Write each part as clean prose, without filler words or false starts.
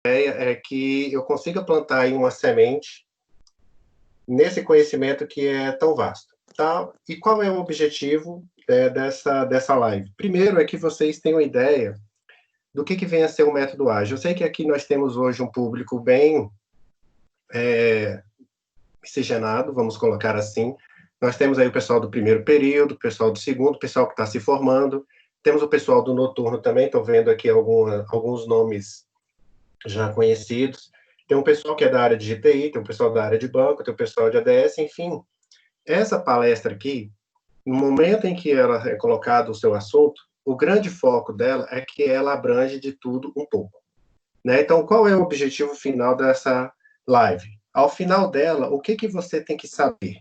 ideia é que eu consiga plantar aí uma semente nesse conhecimento que é tão vasto. Tá? E qual é o objetivo dessa live? Primeiro é que vocês tenham ideia do que vem a ser o método ágil. Eu sei que aqui nós temos hoje um público bem miscigenado, vamos colocar assim. Nós temos aí o pessoal do primeiro período, o pessoal do segundo, o pessoal que está se formando. Temos o pessoal do noturno também, estou vendo aqui alguns nomes já conhecidos. Tem um pessoal que é da área de GTI, tem um pessoal da área de banco, tem um pessoal de ADS, enfim. Essa palestra aqui, no momento em que ela é colocado o seu assunto, o grande foco dela é que ela abrange de tudo um pouco. Né? Então, qual é o objetivo final dessa live? Ao final dela, o que você tem que saber?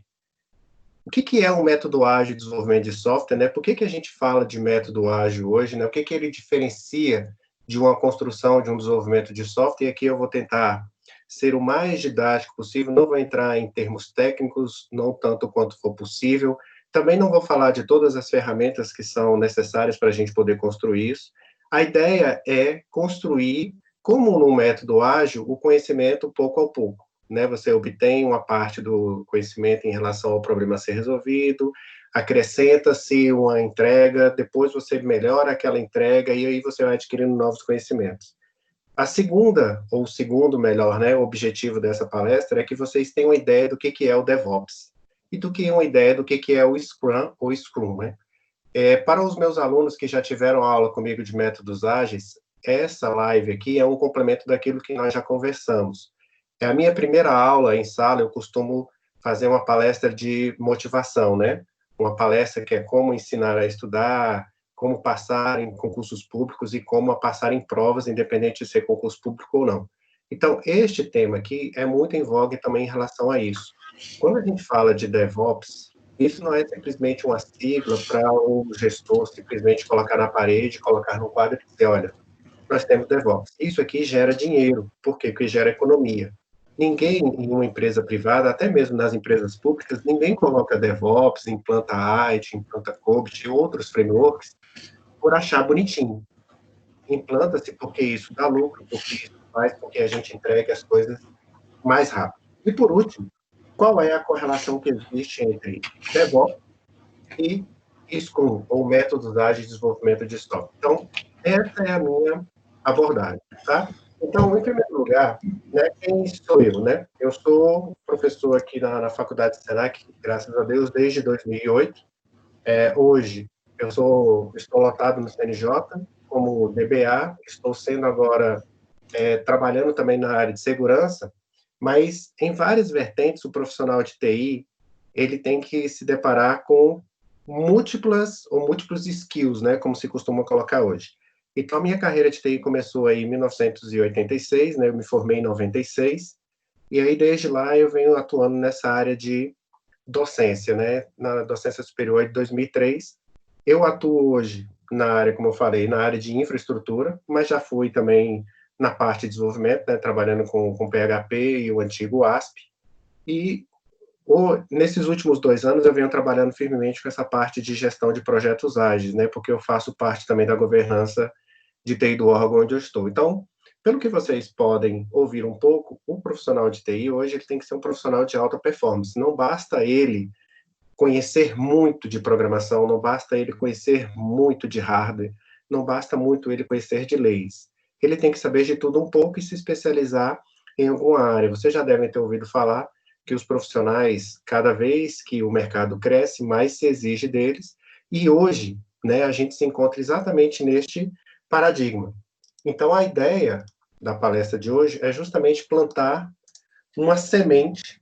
O que é um método ágil de desenvolvimento de software? Né? Por que a gente fala de método ágil hoje? Né? O que ele diferencia de uma construção, de um desenvolvimento de software? E aqui eu vou tentar ser o mais didático possível, não vou entrar em termos técnicos, não tanto quanto for possível. Também não vou falar de todas as ferramentas que são necessárias para a gente poder construir isso. A ideia é construir, como no método ágil, o conhecimento pouco a pouco. Né? Você obtém uma parte do conhecimento em relação ao problema a ser resolvido, acrescenta-se uma entrega, depois você melhora aquela entrega e aí você vai adquirindo novos conhecimentos. A segunda, ou o segundo melhor, né, objetivo dessa palestra é que vocês tenham uma ideia do que é o DevOps e do que é uma ideia do que é o Scrum ou Scrum, né? Para os meus alunos que já tiveram aula comigo de métodos ágeis, essa live aqui é um complemento daquilo que nós já conversamos. É a minha primeira aula em sala, eu costumo fazer uma palestra de motivação, né? Uma palestra que é como ensinar a estudar, como passar em concursos públicos e como passar em provas, independente de ser concurso público ou não. Então, este tema aqui é muito em voga também em relação a isso. Quando a gente fala de DevOps, isso não é simplesmente uma sigla para o gestor simplesmente colocar na parede, colocar no quadro e dizer, olha, nós temos DevOps. Isso aqui gera dinheiro. Por quê? Porque gera economia. Ninguém em uma empresa privada, até mesmo nas empresas públicas, ninguém coloca DevOps, implanta IT, implanta COBIT e outros frameworks por achar bonitinho. Implanta-se porque isso dá lucro, porque isso faz com que a gente entregue as coisas mais rápido. E, por último, qual é a correlação que existe entre DevOps e Scrum, ou métodos ágeis de desenvolvimento de software? Então, essa é a minha abordagem, tá? Então, em primeiro lugar, né, quem sou eu, né? Eu sou professor aqui na Faculdade Senac, graças a Deus, desde 2008. Hoje, estou lotado no CNJ como DBA, estou sendo agora, trabalhando também na área de segurança, mas em várias vertentes, o profissional de TI, ele tem que se deparar com múltiplos skills, né, como se costuma colocar hoje. Então, a minha carreira de TI começou aí em 1986, né, eu me formei em 96, e aí desde lá eu venho atuando nessa área de docência, né, na docência superior de 2003. Eu atuo hoje na área, como eu falei, na área de infraestrutura, mas já fui também na parte de desenvolvimento, né, trabalhando com PHP e o antigo ASP, e nesses últimos 2 anos eu venho trabalhando firmemente com essa parte de gestão de projetos ágeis, né, porque eu faço parte também da governança de TI do órgão onde eu estou. Então, pelo que vocês podem ouvir um pouco, o profissional de TI hoje ele tem que ser um profissional de alta performance. Não basta ele conhecer muito de programação, não basta ele conhecer muito de hardware, não basta muito ele conhecer de leis. Ele tem que saber de tudo um pouco e se especializar em alguma área. Vocês já devem ter ouvido falar que os profissionais, cada vez que o mercado cresce, mais se exige deles, e hoje, né, a gente se encontra exatamente neste paradigma. Então, a ideia da palestra de hoje é justamente plantar uma semente,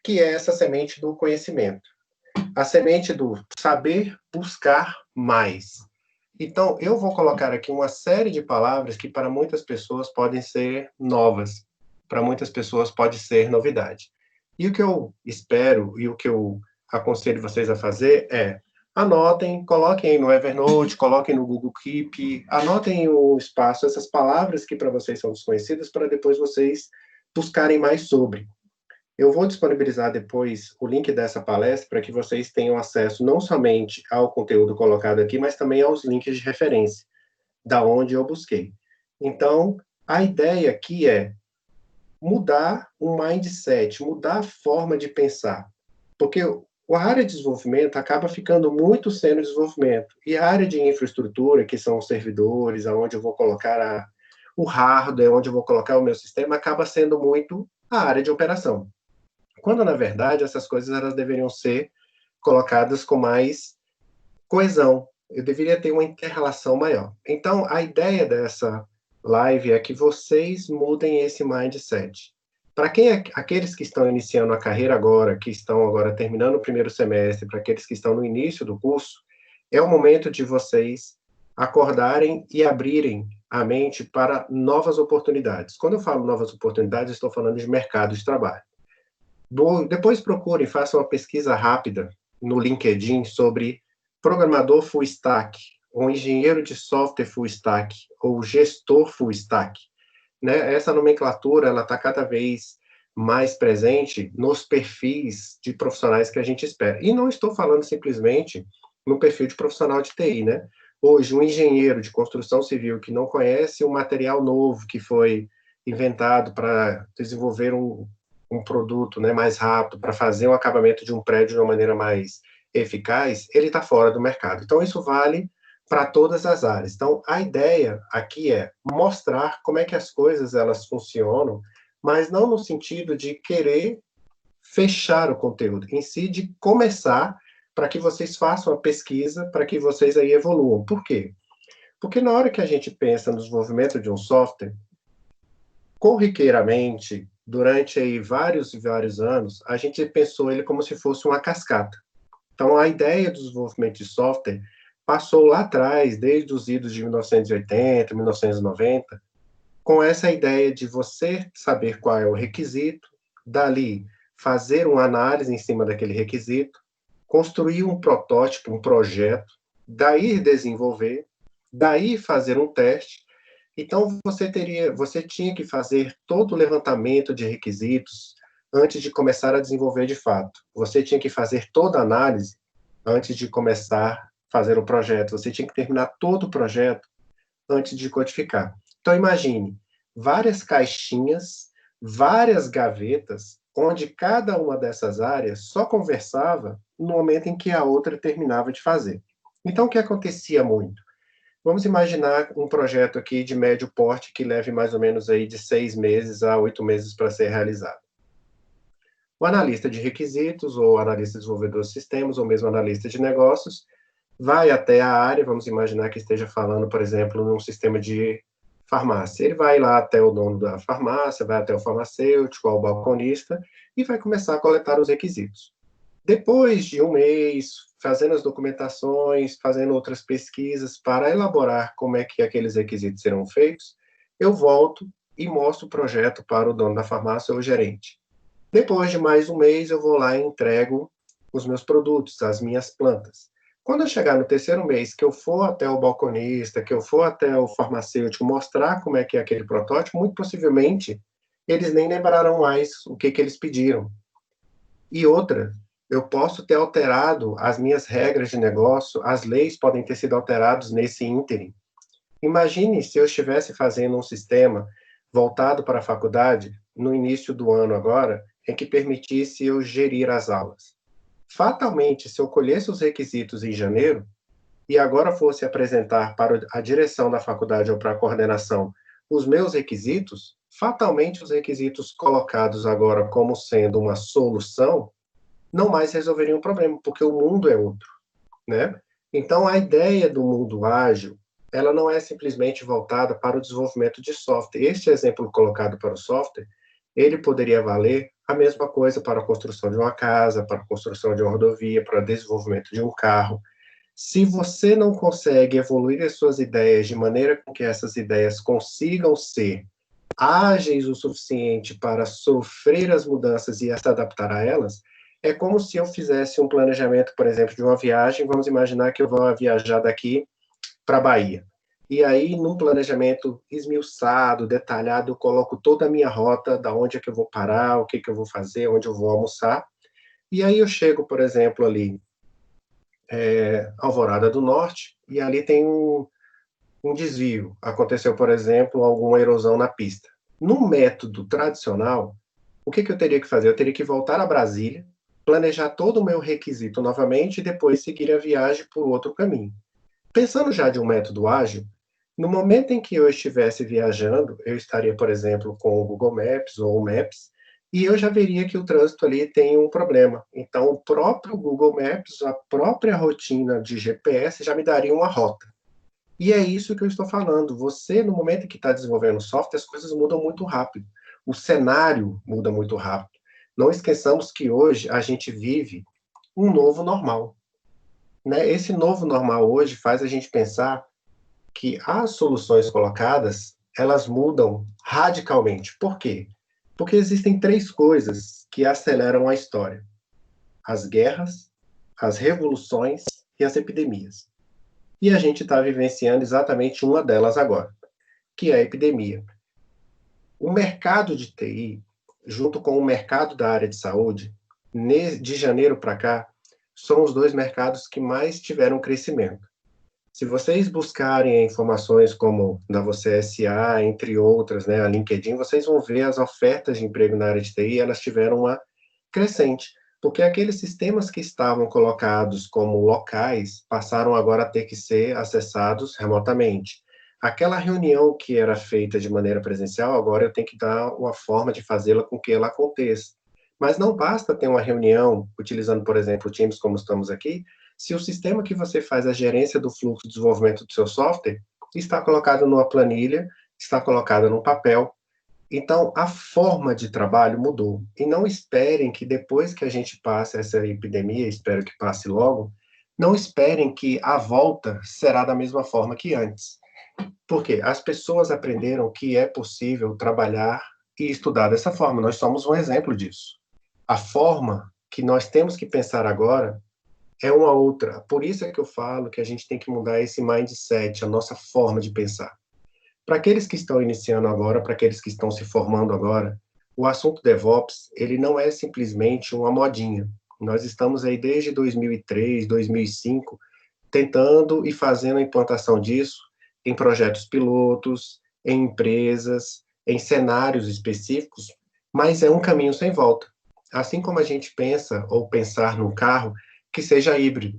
que é essa semente do conhecimento. A semente do saber buscar mais. Então, eu vou colocar aqui uma série de palavras que para muitas pessoas podem ser novas, para muitas pessoas pode ser novidade. E o que eu espero e o que eu aconselho vocês a fazer é anotem, coloquem no Evernote, coloquem no Google Keep, anotem o espaço, essas palavras que para vocês são desconhecidas, para depois vocês buscarem mais sobre. Eu vou disponibilizar depois o link dessa palestra para que vocês tenham acesso não somente ao conteúdo colocado aqui, mas também aos links de referência, da onde eu busquei. Então, A ideia aqui é mudar o mindset, mudar a forma de pensar. Porque a área de desenvolvimento acaba ficando muito sendo desenvolvimento. E a área de infraestrutura, que são os servidores, aonde eu vou colocar o hardware, onde eu vou colocar o meu sistema, acaba sendo muito a área de operação. Quando, na verdade, essas coisas elas deveriam ser colocadas com mais coesão. Eu deveria ter uma inter-relação maior. Então, a ideia dessa live é que vocês mudem esse mindset. Para quem aqueles que estão iniciando a carreira agora, que estão agora terminando o primeiro semestre, para aqueles que estão no início do curso, é o momento de vocês acordarem e abrirem a mente para novas oportunidades. Quando eu falo novas oportunidades, estou falando de mercado de trabalho. Depois procurem, façam uma pesquisa rápida no LinkedIn sobre programador full stack, ou engenheiro de software full stack, ou gestor full stack. Né? Essa nomenclatura ela está cada vez mais presente nos perfis de profissionais que a gente espera. E não estou falando simplesmente no perfil de profissional de TI, né? Hoje, um engenheiro de construção civil que não conhece um material novo que foi inventado para desenvolver um produto, né, mais rápido, para fazer um acabamento de um prédio de uma maneira mais eficaz, ele está fora do mercado. Então, isso vale para todas as áreas. Então, a ideia aqui é mostrar como é que as coisas elas funcionam, mas não no sentido de querer fechar o conteúdo, em si de começar para que vocês façam a pesquisa, para que vocês aí evoluam. Por quê? Porque na hora que a gente pensa no desenvolvimento de um software, corriqueiramente, durante aí vários e vários anos, a gente pensou ele como se fosse uma cascata. Então, a ideia do desenvolvimento de software passou lá atrás, desde os idos de 1980, 1990, com essa ideia de você saber qual é o requisito, dali fazer uma análise em cima daquele requisito, construir um protótipo, um projeto, daí desenvolver, daí fazer um teste. Então você tinha que fazer todo o levantamento de requisitos antes de começar a desenvolver de fato. Você tinha que fazer toda a análise antes de começar a fazer o projeto. Você tinha que terminar todo o projeto antes de codificar. Então imagine várias caixinhas, várias gavetas, onde cada uma dessas áreas só conversava no momento em que a outra terminava de fazer. Então o que acontecia muito? Vamos imaginar um projeto aqui de médio porte que leve mais ou menos aí de 6 meses a 8 meses para ser realizado. O analista de requisitos, ou analista desenvolvedor de sistemas, ou mesmo analista de negócios, vai até a área, vamos imaginar que esteja falando, por exemplo, num sistema de farmácia. Ele vai lá até o dono da farmácia, vai até o farmacêutico, ao balconista, e vai começar a coletar os requisitos. Depois de um mês, fazendo as documentações, fazendo outras pesquisas para elaborar como é que aqueles requisitos serão feitos, eu volto e mostro o projeto para o dono da farmácia ou o gerente. Depois de mais um mês, eu vou lá e entrego os meus produtos, as minhas plantas. Quando eu chegar no terceiro mês, que eu for até o balconista, que eu for até o farmacêutico mostrar como é que é aquele protótipo, muito possivelmente eles nem lembrarão mais o que eles pediram. E outra, eu posso ter alterado as minhas regras de negócio, as leis podem ter sido alteradas nesse ínterim. Imagine se eu estivesse fazendo um sistema voltado para a faculdade no início do ano agora, em que permitisse eu gerir as aulas. Fatalmente, se eu colhesse os requisitos em janeiro e agora fosse apresentar para a direção da faculdade ou para a coordenação os meus requisitos, fatalmente os requisitos colocados agora como sendo uma solução não mais resolveriam o problema, porque o mundo é outro, né? Então, a ideia do mundo ágil, ela não é simplesmente voltada para o desenvolvimento de software. Este exemplo colocado para o software, ele poderia valer a mesma coisa para a construção de uma casa, para a construção de uma rodovia, para o desenvolvimento de um carro. Se você não consegue evoluir as suas ideias de maneira com que essas ideias consigam ser ágeis o suficiente para sofrer as mudanças e se adaptar a elas, é como se eu fizesse um planejamento, por exemplo, de uma viagem. Vamos imaginar que eu vou viajar daqui para a Bahia. E aí, num planejamento esmiuçado, detalhado, eu coloco toda a minha rota, da onde é que eu vou parar, o que que eu vou fazer, onde eu vou almoçar. E aí eu chego, por exemplo, ali, Alvorada do Norte, e ali tem um desvio, aconteceu, por exemplo, alguma erosão na pista. No método tradicional, o que eu teria que fazer? Eu teria que voltar a Brasília, planejar todo o meu requisito novamente e depois seguir a viagem por outro caminho. Pensando já de um método ágil, no momento em que eu estivesse viajando, eu estaria, por exemplo, com o Google Maps ou o Maps, e eu já veria que o trânsito ali tem um problema. Então, o próprio Google Maps, a própria rotina de GPS já me daria uma rota. E é isso que eu estou falando. Você, no momento em que está desenvolvendo software, as coisas mudam muito rápido. O cenário muda muito rápido. Não esqueçamos que hoje a gente vive um novo normal, né? Esse novo normal hoje faz a gente pensar que as soluções colocadas, elas mudam radicalmente. Por quê? Porque existem três coisas que aceleram a história: as guerras, as revoluções e as epidemias. E a gente está vivenciando exatamente uma delas agora, que é a epidemia. O mercado de TI, junto com o mercado da área de saúde, de janeiro para cá, são os dois mercados que mais tiveram crescimento. Se vocês buscarem informações como da Você SA, entre outras, né, a LinkedIn, vocês vão ver as ofertas de emprego na área de TI, elas tiveram uma crescente, porque aqueles sistemas que estavam colocados como locais passaram agora a ter que ser acessados remotamente. Aquela reunião que era feita de maneira presencial, agora eu tenho que dar uma forma de fazê-la com que ela aconteça. Mas não basta ter uma reunião, utilizando, por exemplo, o Teams como estamos aqui, se o sistema que você faz a gerência do fluxo de desenvolvimento do seu software está colocado numa planilha, está colocado num papel. Então, a forma de trabalho mudou. E não esperem que depois que a gente passe essa epidemia, espero que passe logo, não esperem que a volta será da mesma forma que antes. Por quê? As pessoas aprenderam que é possível trabalhar e estudar dessa forma. Nós somos um exemplo disso. A forma que nós temos que pensar agora é uma outra. Por isso é que eu falo que a gente tem que mudar esse mindset, a nossa forma de pensar. Para aqueles que estão iniciando agora, para aqueles que estão se formando agora, o assunto DevOps, ele não é simplesmente uma modinha. Nós estamos aí desde 2003, 2005, tentando e fazendo a implantação disso em projetos pilotos, em empresas, em cenários específicos, mas é um caminho sem volta. Assim como a gente pensa ou pensar num carro que seja híbrido,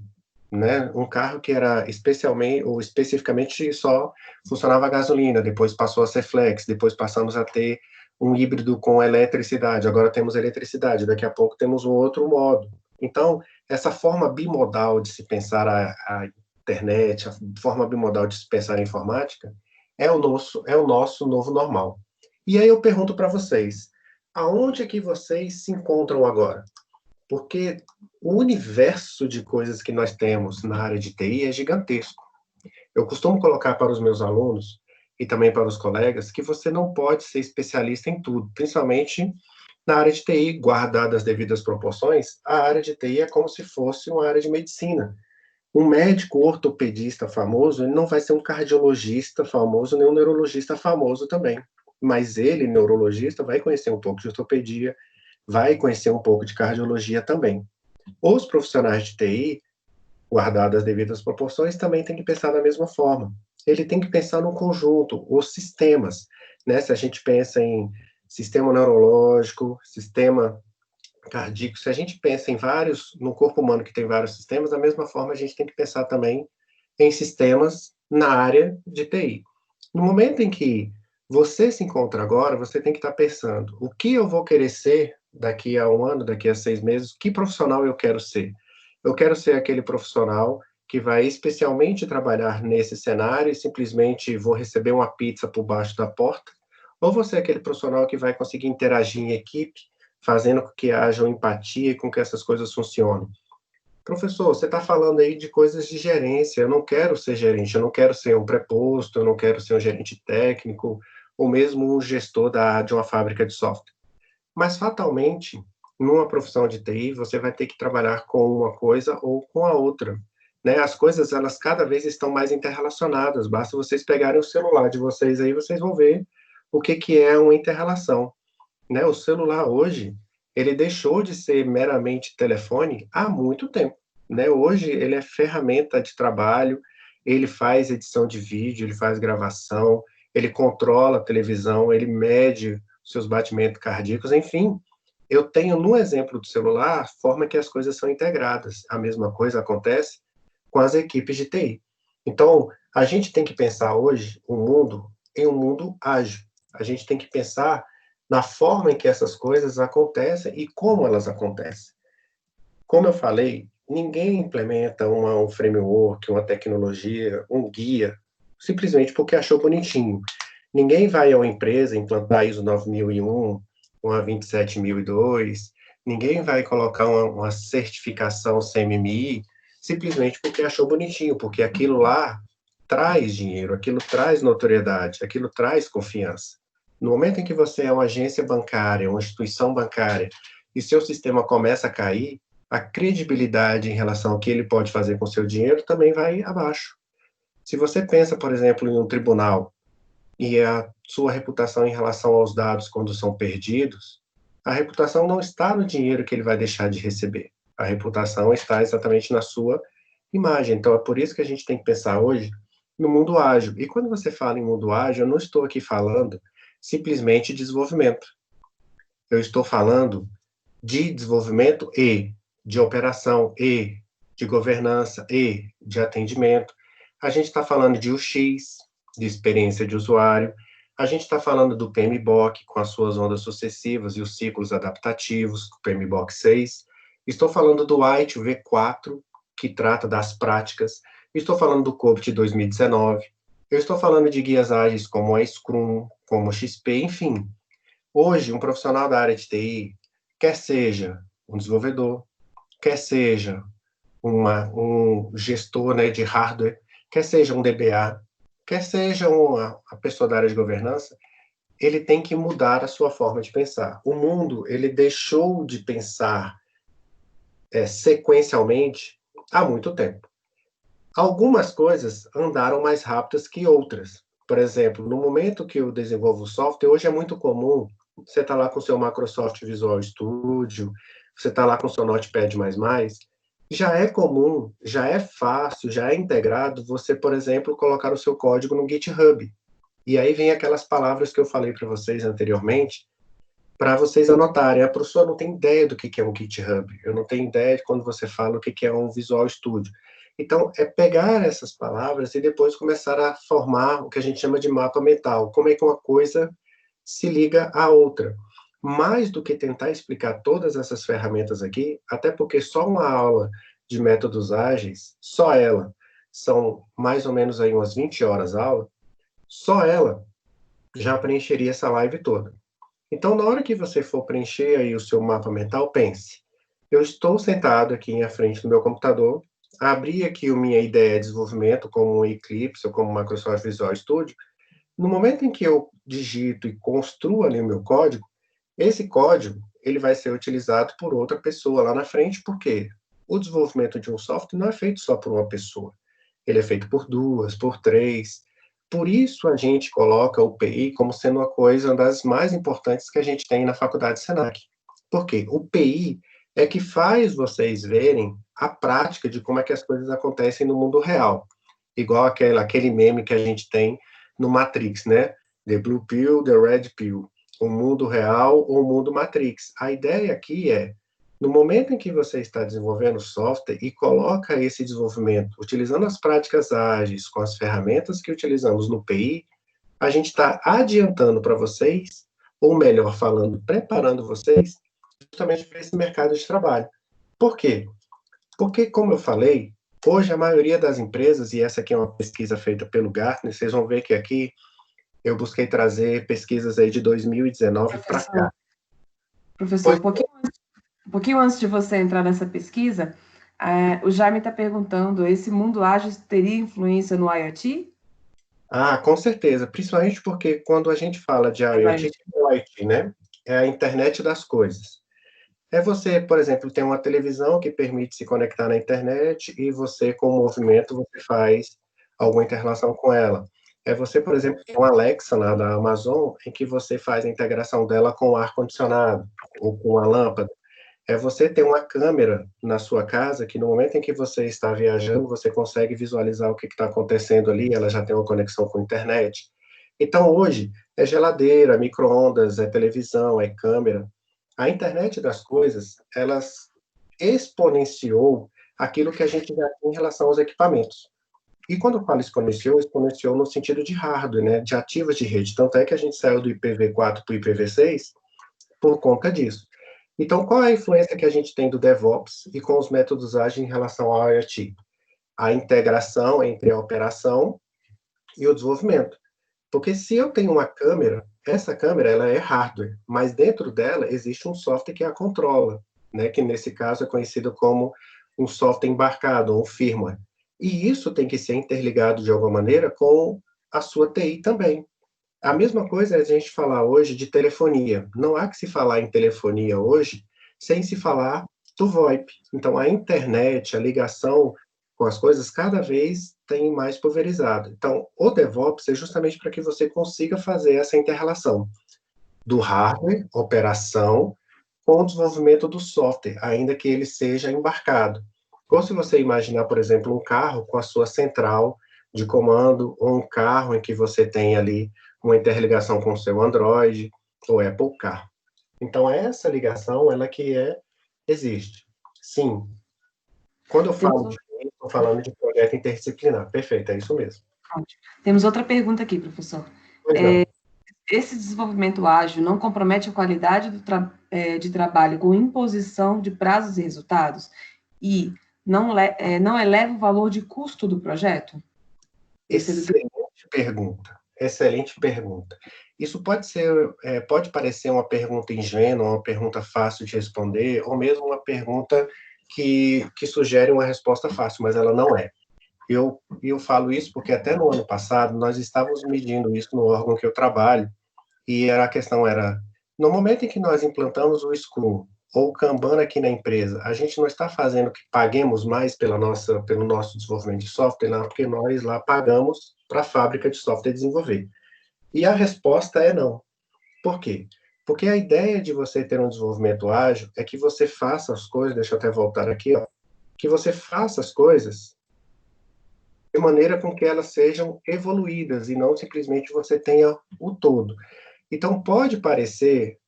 né? Um carro que era especialmente ou especificamente só funcionava a gasolina, depois passou a ser flex, depois passamos a ter um híbrido com eletricidade, agora temos eletricidade, daqui a pouco temos um outro modo. Então, essa forma bimodal de se pensar a internet, a forma bimodal de se pensar a informática, é o nosso novo normal. E aí eu pergunto para vocês, aonde é que vocês se encontram agora? Porque o universo de coisas que nós temos na área de TI é gigantesco. Eu costumo colocar para os meus alunos e também para os colegas que você não pode ser especialista em tudo, principalmente na área de TI, guardadas as devidas proporções, a área de TI é como se fosse uma área de medicina. Um médico ortopedista famoso, ele não vai ser um cardiologista famoso, nem um neurologista famoso também. Mas ele, neurologista, vai conhecer um pouco de ortopedia, vai conhecer um pouco de cardiologia também. Os profissionais de TI, guardadas as devidas proporções, também têm que pensar da mesma forma. Ele tem que pensar no conjunto, os sistemas, né? Se a gente pensa em sistema neurológico, sistema cardíaco, se a gente pensa em vários, no corpo humano que tem vários sistemas, da mesma forma a gente tem que pensar também em sistemas na área de TI. No momento em que você se encontra agora, você tem que estar pensando, o que eu vou querer ser daqui a um ano, daqui a 6 meses, que profissional eu quero ser? Eu quero ser aquele profissional que vai especialmente trabalhar nesse cenário e simplesmente vou receber uma pizza por baixo da porta, ou você é aquele profissional que vai conseguir interagir em equipe, fazendo com que haja empatia e com que essas coisas funcionem. Professor, você está falando aí de coisas de gerência. Eu não quero ser gerente, eu não quero ser um preposto, eu não quero ser um gerente técnico, ou mesmo um gestor de uma fábrica de software. Mas, fatalmente, numa profissão de TI, você vai ter que trabalhar com uma coisa ou com a outra. Né? As coisas, elas cada vez estão mais interrelacionadas. Basta vocês pegarem o celular de vocês aí, vocês vão ver o que é uma interrelação. Né? O celular hoje, ele deixou de ser meramente telefone há muito tempo. Né? Hoje ele é ferramenta de trabalho, ele faz edição de vídeo, ele faz gravação, ele controla a televisão, ele mede seus batimentos cardíacos, enfim. Eu tenho no exemplo do celular a forma que as coisas são integradas. A mesma coisa acontece com as equipes de TI. Então, a gente tem que pensar hoje o mundo em um mundo ágil. A gente tem que pensar na forma em que essas coisas acontecem e como elas acontecem. Como eu falei, ninguém implementa um framework, uma tecnologia, um guia, simplesmente porque achou bonitinho. Ninguém vai a uma empresa implantar ISO 9001, uma 27002, ninguém vai colocar uma certificação CMMI simplesmente porque achou bonitinho, porque aquilo lá traz dinheiro, aquilo traz notoriedade, aquilo traz confiança. No momento em que você é uma agência bancária, uma instituição bancária, e seu sistema começa a cair, a credibilidade em relação ao que ele pode fazer com o seu dinheiro também vai abaixo. Se você pensa, por exemplo, em um tribunal e a sua reputação em relação aos dados quando são perdidos, a reputação não está no dinheiro que ele vai deixar de receber. A reputação está exatamente na sua imagem. Então, é por isso que a gente tem que pensar hoje no mundo ágil. E quando você fala em mundo ágil, eu não estou aqui falando simplesmente de desenvolvimento. Eu estou falando de desenvolvimento e de operação e de governança e de atendimento. A gente está falando de UX, de experiência de usuário. A gente está falando do PMBOK com as suas ondas sucessivas e os ciclos adaptativos, o PMBOK 6. Estou falando do ITIL V4, que trata das práticas. Estou falando do COBIT 2019. Eu estou falando de guias ágeis como a Scrum, como o XP, enfim. Hoje, um profissional da área de TI, quer seja um desenvolvedor, quer seja um gestor, né, de hardware, quer seja um DBA, quer seja a pessoa da área de governança, ele tem que mudar a sua forma de pensar. O mundo, ele deixou de pensar sequencialmente há muito tempo. Algumas coisas andaram mais rápidas que outras. Por exemplo, no momento que eu desenvolvo o software, hoje é muito comum você estar lá com o seu Microsoft Visual Studio, você está lá com o seu Notepad++, já é comum, já é fácil, já é integrado você, por exemplo, colocar o seu código no GitHub. E aí vem aquelas palavras que eu falei para vocês anteriormente, para vocês anotarem. A professora não tem ideia do que é um GitHub, eu não tenho ideia de quando você fala o que é um Visual Studio. Então, é pegar essas palavras e depois começar a formar o que a gente chama de mapa mental. Como é que uma coisa se liga à outra. Mais do que tentar explicar todas essas ferramentas aqui, até porque só uma aula de métodos ágeis, só ela, são mais ou menos aí umas 20 horas aula, só ela já preencheria essa live toda. Então, na hora que você for preencher aí o seu mapa mental, pense, eu estou sentado aqui à frente do meu computador, abri aqui a minha ideia de desenvolvimento, como o Eclipse ou como o Microsoft Visual Studio. No momento em que eu digito e construo ali o meu código, esse código ele vai ser utilizado por outra pessoa lá na frente, porque o desenvolvimento de um software não é feito só por uma pessoa. Ele é feito por duas, por três. Por isso a gente coloca o PI como sendo uma coisa das mais importantes que a gente tem na faculdade Senac. Por quê? O PI é que faz vocês verem a prática de como é que as coisas acontecem no mundo real. Igual aquele meme que a gente tem no Matrix, né? The Blue Pill, The Red Pill. O mundo real ou o mundo Matrix. A ideia aqui é, no momento em que você está desenvolvendo software e coloca esse desenvolvimento utilizando as práticas ágeis, com as ferramentas que utilizamos no PI, a gente está adiantando para vocês, ou melhor falando, preparando vocês justamente para esse mercado de trabalho. Por quê? Porque, como eu falei, hoje a maioria das empresas, e essa aqui é uma pesquisa feita pelo Gartner, vocês vão ver que aqui eu busquei trazer pesquisas aí de 2019 para cá. Professor, um pouquinho antes de você entrar nessa pesquisa, o Jaime está perguntando, esse mundo ágil teria influência no IoT? Ah, com certeza, principalmente porque quando a gente fala de IoT, é o IoT, né? É a internet das coisas. É você, por exemplo, ter uma televisão que permite se conectar na internet e você, com o movimento, você faz alguma interrelação com ela. É você, por exemplo, ter uma Alexa lá da Amazon, em que você faz a integração dela com o ar-condicionado ou com a lâmpada. é você ter uma câmera na sua casa que no momento em que você está viajando, você consegue visualizar o que está acontecendo ali, ela já tem uma conexão com a internet. Então, hoje, é geladeira, micro-ondas, é televisão, é câmera. A internet das coisas, elas exponenciou aquilo que a gente já tem em relação aos equipamentos. E quando eu falo exponenciou, exponenciou no sentido de hardware, né, de ativos de rede. Tanto é que a gente saiu do IPv4 para o IPv6 por conta disso. Então, qual é a influência que a gente tem do DevOps e com os métodos ágeis em relação ao IoT? A integração entre a operação e o desenvolvimento. Porque se eu tenho uma câmera, essa câmera ela é hardware, mas dentro dela existe um software que a controla, né, que nesse caso é conhecido como um software embarcado, um firmware. E isso tem que ser interligado de alguma maneira com a sua TI também. A mesma coisa é a gente falar hoje de telefonia. Não há que se falar em telefonia hoje sem se falar do VoIP. Então, a internet, a ligação com as coisas, cada vez tem mais pulverizado. Então, o DevOps é justamente para que você consiga fazer essa inter-relação do hardware, operação, com o desenvolvimento do software, ainda que ele seja embarcado. Ou se você imaginar, por exemplo, um carro com a sua central de comando, ou um carro em que você tem ali uma interligação com o seu Android ou Apple Car. Então, essa ligação, ela que existe. Sim, quando eu falo de estou falando de projeto interdisciplinar. Perfeito, é isso mesmo. Ótimo. Temos outra pergunta aqui, professor. Pois não. Esse desenvolvimento ágil não compromete a qualidade de trabalho com imposição de prazos e resultados? E não eleva o valor de custo do projeto? Excelente pergunta. Excelente pergunta. Isso pode parecer uma pergunta ingênua, uma pergunta fácil de responder, ou mesmo uma pergunta que sugere uma resposta fácil, mas ela não é. Eu falo isso porque até no ano passado nós estávamos medindo isso no órgão que eu trabalho, e a questão era, no momento em que nós implantamos o Scrum ou o Kanban aqui na empresa, a gente não está fazendo que paguemos mais pelo nosso desenvolvimento de software, não, porque nós lá pagamos para a fábrica de software desenvolver. E a resposta é não. Por quê? Porque a ideia de você ter um desenvolvimento ágil é que você faça as coisas, deixa eu até voltar aqui, ó, que você faça as coisas de maneira com que elas sejam evoluídas e não simplesmente você tenha o todo. Então, pode parecer,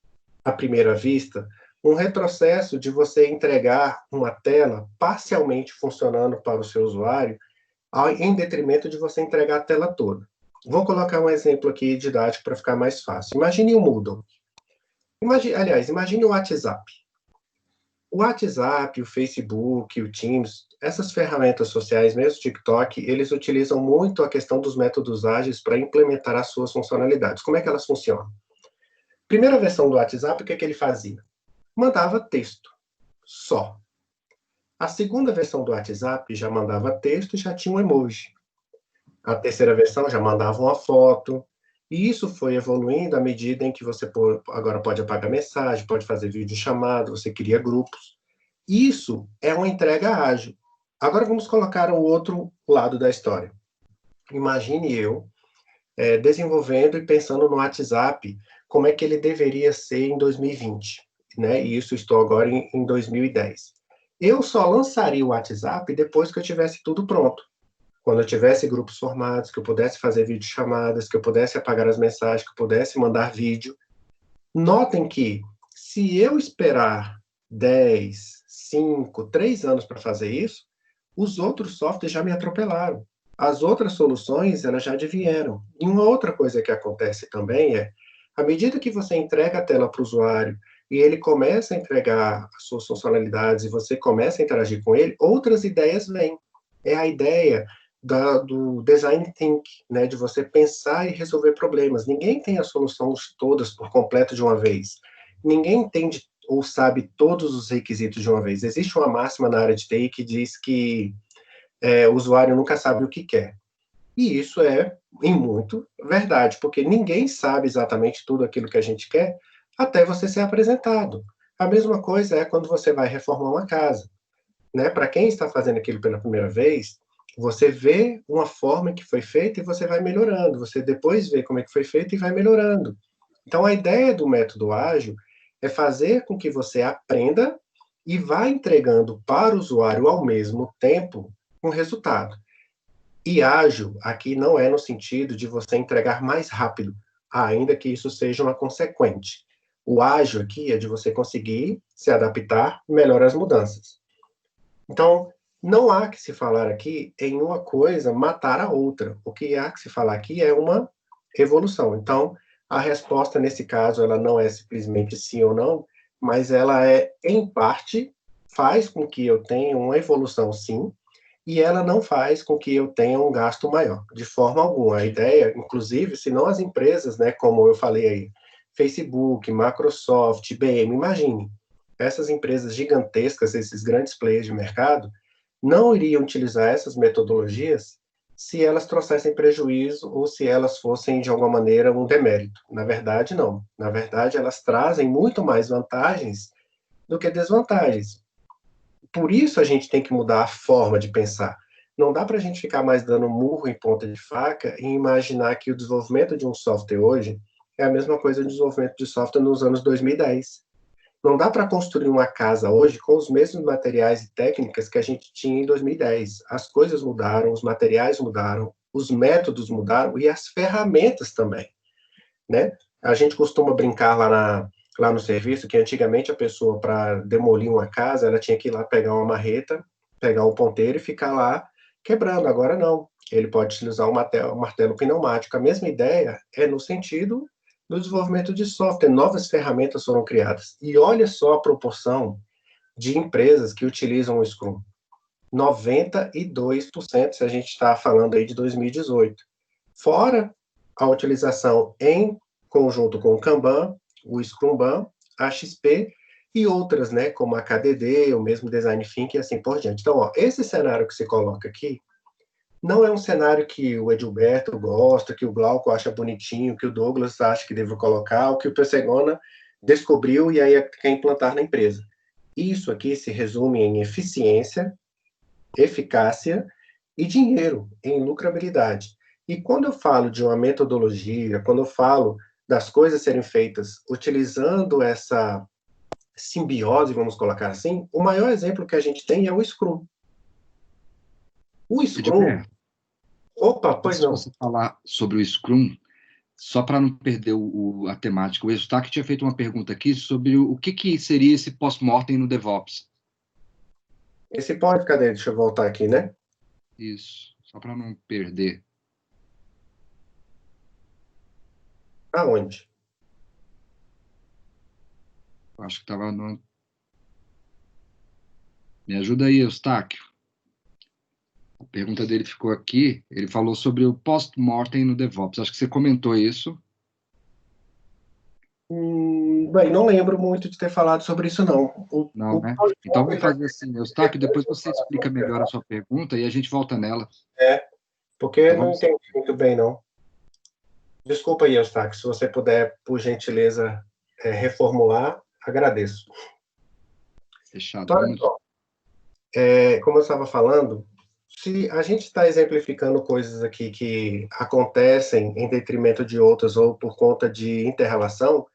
à primeira vista, um retrocesso de você entregar uma tela parcialmente funcionando para o seu usuário, em detrimento de você entregar a tela toda. Vou colocar um exemplo aqui didático para ficar mais fácil. Imagine o Moodle. Imagine o WhatsApp. O WhatsApp, o Facebook, o Teams, essas ferramentas sociais, mesmo o TikTok, eles utilizam muito a questão dos métodos ágeis para implementar as suas funcionalidades. Como é que elas funcionam? Primeira versão do WhatsApp, o que ele fazia? Mandava texto, só. A segunda versão do WhatsApp já mandava texto e já tinha um emoji. A terceira versão já mandava uma foto. E isso foi evoluindo à medida em que você agora pode apagar mensagem, pode fazer videochamada, você cria grupos. Isso é uma entrega ágil. Agora vamos colocar o outro lado da história. Imagine eu desenvolvendo e pensando no WhatsApp, como é que ele deveria ser em 2020, né? E isso estou agora em 2010. Eu só lançaria o WhatsApp depois que eu tivesse tudo pronto. Quando eu tivesse grupos formados, que eu pudesse fazer videochamadas, que eu pudesse apagar as mensagens, que eu pudesse mandar vídeo. Notem que, se eu esperar 10, 5, 3 anos para fazer isso, os outros softwares já me atropelaram. As outras soluções, elas já advieram. E uma outra coisa que acontece também é, à medida que você entrega a tela para o usuário e ele começa a entregar as suas funcionalidades e você começa a interagir com ele, outras ideias vêm. É a ideia do design thinking, né, de você pensar e resolver problemas. Ninguém tem as soluções todas por completo de uma vez. Ninguém entende ou sabe todos os requisitos de uma vez. Existe uma máxima na área de TI que diz que o usuário nunca sabe o que quer. E isso é, em muito, verdade, porque ninguém sabe exatamente tudo aquilo que a gente quer até você ser apresentado. A mesma coisa é quando você vai reformar uma casa, né? Para quem está fazendo aquilo pela primeira vez, você vê uma forma que foi feita e você vai melhorando. Você depois vê como é que foi feito e vai melhorando. Então, a ideia do método ágil é fazer com que você aprenda e vai entregando para o usuário ao mesmo tempo um resultado. E ágil aqui não é no sentido de você entregar mais rápido, ainda que isso seja uma consequente. O ágil aqui é de você conseguir se adaptar melhor às mudanças. Então, não há que se falar aqui em uma coisa matar a outra. O que há que se falar aqui é uma evolução. Então, a resposta nesse caso, ela não é simplesmente sim ou não, mas ela é, em parte, faz com que eu tenha uma evolução sim, e ela não faz com que eu tenha um gasto maior, de forma alguma. A ideia, inclusive, se não as empresas, né, como eu falei aí, Facebook, Microsoft, IBM, imagine, essas empresas gigantescas, esses grandes players de mercado, não iriam utilizar essas metodologias se elas trouxessem prejuízo ou se elas fossem, de alguma maneira, um demérito. Na verdade, não. Na verdade, elas trazem muito mais vantagens do que desvantagens. Por isso a gente tem que mudar a forma de pensar. Não dá para a gente ficar mais dando murro em ponta de faca e imaginar que o desenvolvimento de um software hoje é a mesma coisa do desenvolvimento de software nos anos 2010. Não dá para construir uma casa hoje com os mesmos materiais e técnicas que a gente tinha em 2010. As coisas mudaram, os materiais mudaram, os métodos mudaram e as ferramentas também, né? A gente costuma brincar lá no serviço que antigamente a pessoa, para demolir uma casa, ela tinha que ir lá pegar uma marreta, pegar um ponteiro e ficar lá quebrando. Agora não. Ele pode utilizar um martelo pneumático. A mesma ideia é no sentido do desenvolvimento de software. Novas ferramentas foram criadas. E olha só a proporção de empresas que utilizam o Scrum. 92%, se a gente está falando aí de 2018. Fora a utilização em conjunto com o Kanban, o Scrumban, a XP e outras, né, como a KDD, o mesmo Design Thinking e assim por diante. Então, ó, esse cenário que se coloca aqui não é um cenário que o Edilberto gosta, que o Glauco acha bonitinho, que o Douglas acha que deve colocar, ou que o Pessegona descobriu e aí quer implantar na empresa. Isso aqui se resume em eficiência, eficácia e dinheiro, em lucrabilidade. E quando eu falo de uma metodologia, quando eu falo das coisas serem feitas utilizando essa simbiose, vamos colocar assim, o maior exemplo que a gente tem é o Scrum. O Scrum... Edilberto, Opa, pois antes de não. você falar sobre o Scrum, só para não perder a temática, o Eustáquio tinha feito uma pergunta aqui sobre o que seria esse post-mortem no DevOps. Esse pode, cadê? Deixa eu voltar aqui, né? Isso, só para não perder. Aonde? Eu acho que estava no... Me ajuda aí, Eustáquio. A pergunta dele ficou aqui, ele falou sobre o post-mortem no DevOps. Acho que você comentou isso. Bem, não lembro muito de ter falado sobre isso, não. Não, né? Então vamos fazer assim, Eustáquio, depois você explica melhor a sua pergunta e a gente volta nela. Porque Então, não vamos... entendi muito bem, não. Desculpa aí, Eustáquio, se você puder, por gentileza, reformular, agradeço. Fechado. Então, olha só, como eu estava falando, se a gente está exemplificando coisas aqui que acontecem em detrimento de outras ou por conta de inter-relação,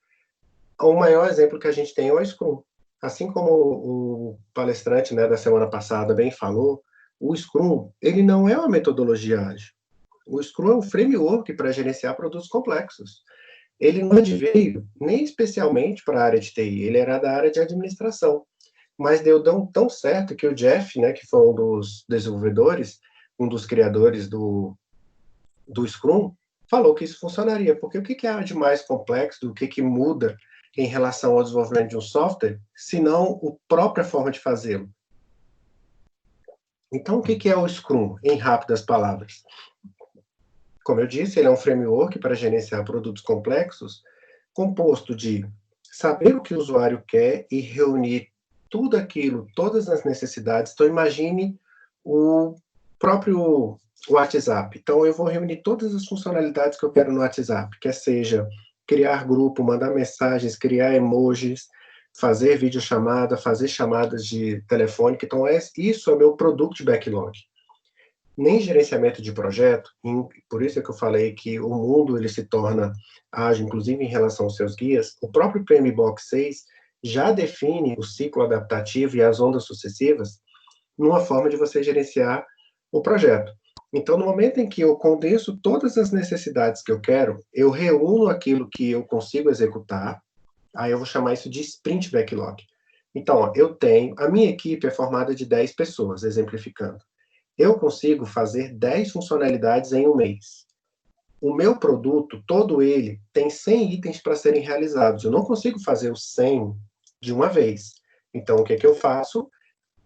o maior exemplo que a gente tem é o Scrum. Assim como o palestrante, né, da semana passada bem falou, o Scrum, ele não é uma metodologia ágil. O Scrum é um framework para gerenciar produtos complexos. Ele não veio nem especialmente para a área de TI, ele era da área de administração. Mas deu tão certo que o Jeff, né, que foi um dos desenvolvedores, um dos criadores do Scrum, falou que isso funcionaria. Porque o que há de mais complexo, o que muda em relação ao desenvolvimento de um software, se não a própria forma de fazê-lo? Então, o que é o Scrum, em rápidas palavras? Como eu disse, ele é um framework para gerenciar produtos complexos, composto de saber o que o usuário quer e reunir tudo aquilo, todas as necessidades. Então, imagine o próprio WhatsApp. Então, eu vou reunir todas as funcionalidades que eu quero no WhatsApp, quer seja criar grupo, mandar mensagens, criar emojis, fazer videochamada, fazer chamadas de telefônica. Então, isso é meu product backlog. Nem gerenciamento de projeto, por isso é que eu falei que o mundo ele se torna ágil, inclusive em relação aos seus guias. O próprio PMBOK 6, já define o ciclo adaptativo e as ondas sucessivas numa forma de você gerenciar o projeto. Então, no momento em que eu condenso todas as necessidades que eu quero, eu reúno aquilo que eu consigo executar, aí eu vou chamar isso de sprint backlog. Então, ó, a minha equipe é formada de 10 pessoas, exemplificando. Eu consigo fazer 10 funcionalidades em um mês. O meu produto, todo ele, tem 100 itens para serem realizados. Eu não consigo fazer os 100 de uma vez. Então, o que eu faço?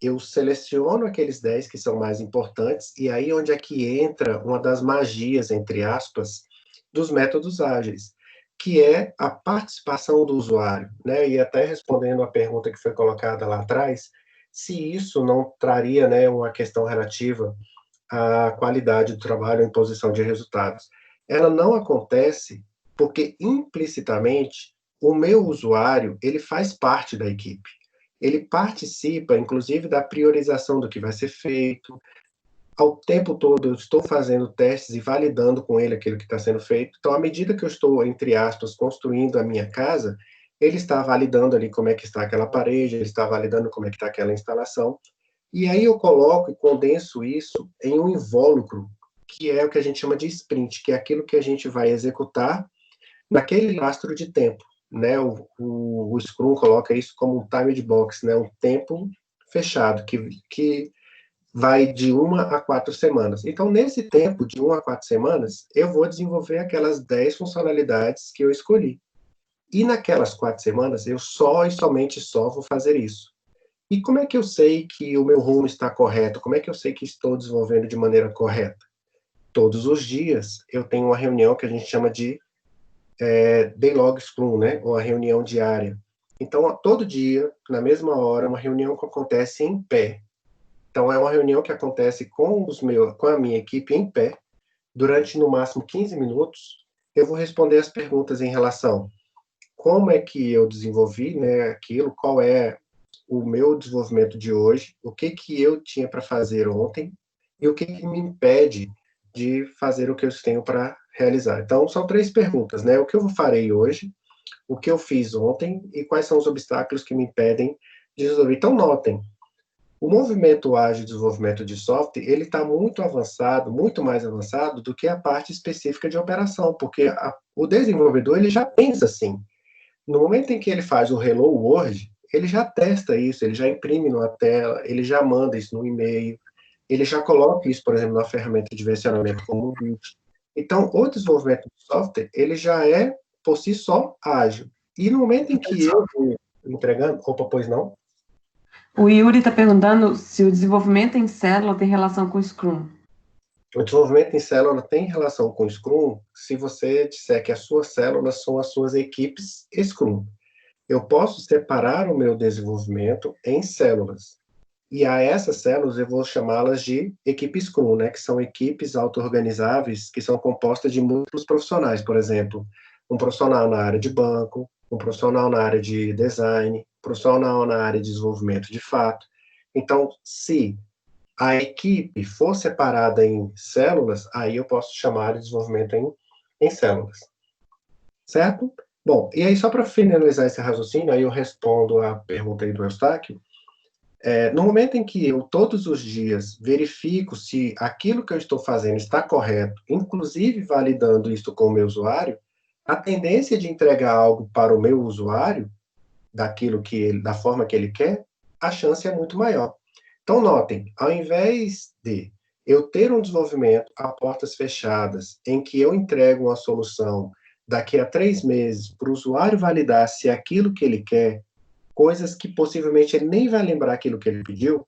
Eu seleciono aqueles 10 que são mais importantes, e aí onde é que entra uma das magias, entre aspas, dos métodos ágeis, que é a participação do usuário, né? E até respondendo a pergunta que foi colocada lá atrás, se isso não traria, né, uma questão relativa à qualidade do trabalho em posição de resultados. Ela não acontece porque, implicitamente, o meu usuário, ele faz parte da equipe. Ele participa, inclusive, da priorização do que vai ser feito. Ao tempo todo, eu estou fazendo testes e validando com ele aquilo que está sendo feito. Então, à medida que eu estou, entre aspas, construindo a minha casa, ele está validando ali como é que está aquela parede, ele está validando como é que está aquela instalação. E aí eu coloco e condenso isso em um invólucro, que é o que a gente chama de sprint, que é aquilo que a gente vai executar naquele lastro de tempo, né? O Scrum coloca isso como um time box, né? Um tempo fechado, que vai de 1 a 4 semanas. Então, nesse tempo de 1 a 4 semanas, eu vou desenvolver aquelas 10 funcionalidades que eu escolhi. E naquelas 4 semanas, eu só e somente só vou fazer isso. E como é que eu sei que o meu rumo está correto? Como é que eu sei que estou desenvolvendo de maneira correta? Todos os dias eu tenho uma reunião que a gente chama de Daylog Scrum, né? Ou a reunião diária. Então, todo dia, na mesma hora, uma reunião que acontece em pé. Então, é uma reunião que acontece com a minha equipe em pé, durante no máximo 15 minutos. Eu vou responder as perguntas em relação como é que eu desenvolvi, né, aquilo, qual é o meu desenvolvimento de hoje, o que eu tinha para fazer ontem e o que me impede de fazer o que eu tenho para realizar. Então, são 3 perguntas, né? O que eu farei hoje, o que eu fiz ontem e quais são os obstáculos que me impedem de resolver. Então, notem, o movimento ágil de desenvolvimento de software, ele está muito avançado, muito mais avançado do que a parte específica de operação, porque o desenvolvedor, ele já pensa assim. No momento em que ele faz o Hello World, ele já testa isso, ele já imprime numa tela, ele já manda isso no e-mail, ele já coloca isso, por exemplo, na ferramenta de versionamento como o Git. Então, o desenvolvimento de software, ele já é, por si só, ágil. E no momento em que eu vou entregando... Opa, pois não? O Yuri está perguntando se o desenvolvimento em célula tem relação com o Scrum. O desenvolvimento em célula tem relação com o Scrum se você disser que as suas células são as suas equipes Scrum. Eu posso separar o meu desenvolvimento em células. E a essas células eu vou chamá-las de equipe Scrum, né? Que são equipes auto-organizáveis que são compostas de múltiplos profissionais. Por exemplo, um profissional na área de banco, um profissional na área de design, um profissional na área de desenvolvimento de fato. Então, se a equipe for separada em células, aí eu posso chamar de desenvolvimento em células. Certo? Bom, e aí só para finalizar esse raciocínio, aí eu respondo a pergunta aí do Eustáquio. No momento em que eu, todos os dias, verifico se aquilo que eu estou fazendo está correto, inclusive validando isso com o meu usuário, a tendência de entregar algo para o meu usuário, da forma que ele quer, a chance é muito maior. Então, notem, ao invés de eu ter um desenvolvimento a portas fechadas, em que eu entrego uma solução daqui a 3 meses para o usuário validar se é aquilo que ele quer, coisas que possivelmente ele nem vai lembrar aquilo que ele pediu,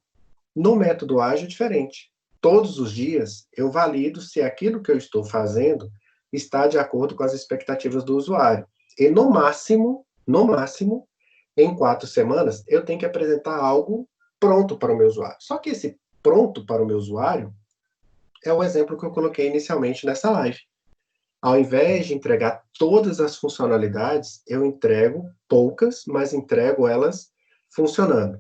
no método ágil é diferente. Todos os dias eu valido se aquilo que eu estou fazendo está de acordo com as expectativas do usuário. E no máximo, em 4 semanas, eu tenho que apresentar algo pronto para o meu usuário. Só que esse pronto para o meu usuário é o exemplo que eu coloquei inicialmente nessa live. Ao invés de entregar todas as funcionalidades, eu entrego poucas, mas entrego elas funcionando.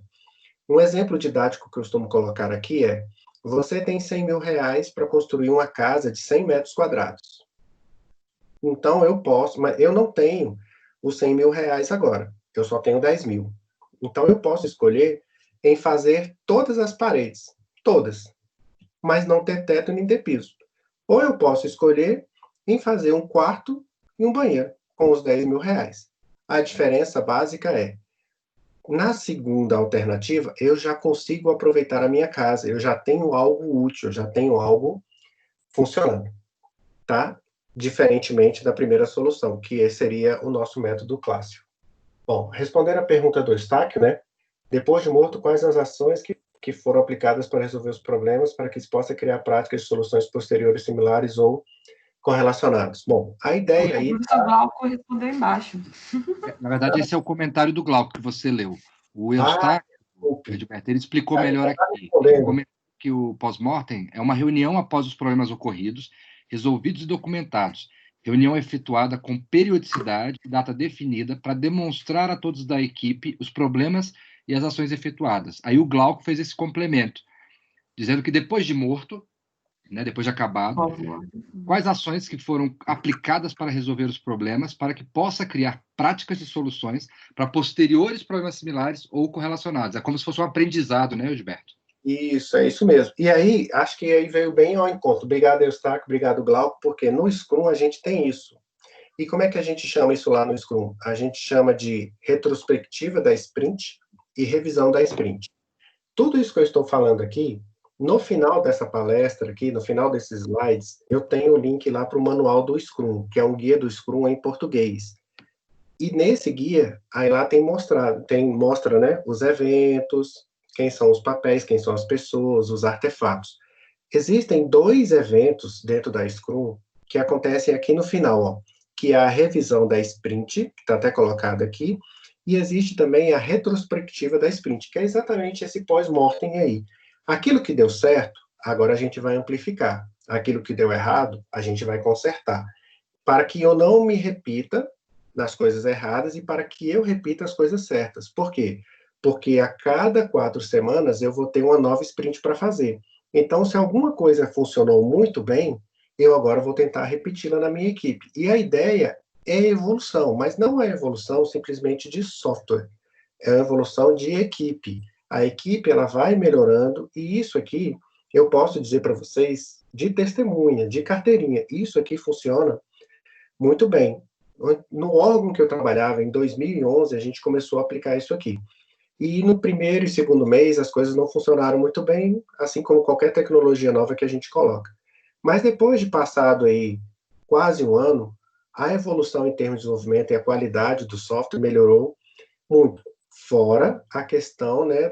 Um exemplo didático que eu costumo colocar aqui é: você tem 100 mil reais para construir uma casa de 100 metros quadrados. Então eu posso, mas eu não tenho os 100 mil reais agora. Eu só tenho 10 mil. Então, eu posso escolher em fazer todas as paredes, todas, mas não ter teto nem ter piso. Ou eu posso escolher em fazer um quarto e um banheiro, com os R$ 10.000. A diferença básica é, na segunda alternativa, eu já consigo aproveitar a minha casa, eu já tenho algo útil, eu já tenho algo funcionando, tá? Diferentemente da primeira solução, que seria o nosso método clássico. Bom, respondendo a pergunta do Eustáquio, né? Depois de morto, quais as ações que foram aplicadas para resolver os problemas, para que se possa criar práticas de soluções posteriores similares ou correlacionadas? Bom, a ideia aí... O professor Glauco respondeu embaixo. Na verdade, esse é o comentário do Glauco que você leu. O Eustáquio, Edilberto, ele explicou melhor aqui. Ele comentou que o pós-mortem é uma reunião após os problemas ocorridos, resolvidos e documentados. Reunião efetuada com periodicidade e data definida para demonstrar a todos da equipe os problemas e as ações efetuadas. Aí o Glauco fez esse complemento, dizendo que depois de morto, né, depois de acabado, quais ações que foram aplicadas para resolver os problemas, para que possa criar práticas e soluções para posteriores problemas similares ou correlacionados. É como se fosse um aprendizado, né, Gilberto? Isso, é isso mesmo. E aí, acho que aí veio bem ao encontro. Obrigado, Eustáquio, obrigado, Glauco, porque no Scrum a gente tem isso. E como é que a gente chama isso lá no Scrum? A gente chama de retrospectiva da sprint e revisão da sprint. Tudo isso que eu estou falando aqui, no final dessa palestra aqui, no final desses slides, eu tenho o link lá para o manual do Scrum, que é um guia do Scrum em português. E nesse guia, aí lá mostra, né, os eventos, quem são os papéis, quem são as pessoas, os artefatos. Existem 2 eventos dentro da Scrum que acontecem aqui no final, ó, que é a revisão da sprint, que está até colocado aqui, e existe também a retrospectiva da sprint, que é exatamente esse pós-mortem aí. Aquilo que deu certo, agora a gente vai amplificar. Aquilo que deu errado, a gente vai consertar. Para que eu não me repita nas coisas erradas e para que eu repita as coisas certas. Por quê? Porque a cada 4 semanas eu vou ter uma nova sprint para fazer. Então, se alguma coisa funcionou muito bem, eu agora vou tentar repeti-la na minha equipe. E a ideia é evolução, mas não é evolução simplesmente de software, é a evolução de equipe. A equipe ela vai melhorando, e isso aqui eu posso dizer para vocês de testemunha, de carteirinha, isso aqui funciona muito bem. No órgão que eu trabalhava, em 2011, a gente começou a aplicar isso aqui. E no primeiro e segundo mês, as coisas não funcionaram muito bem, assim como qualquer tecnologia nova que a gente coloca. Mas depois de passado aí quase um ano, a evolução em termos de desenvolvimento e a qualidade do software melhorou muito. Fora a questão, né,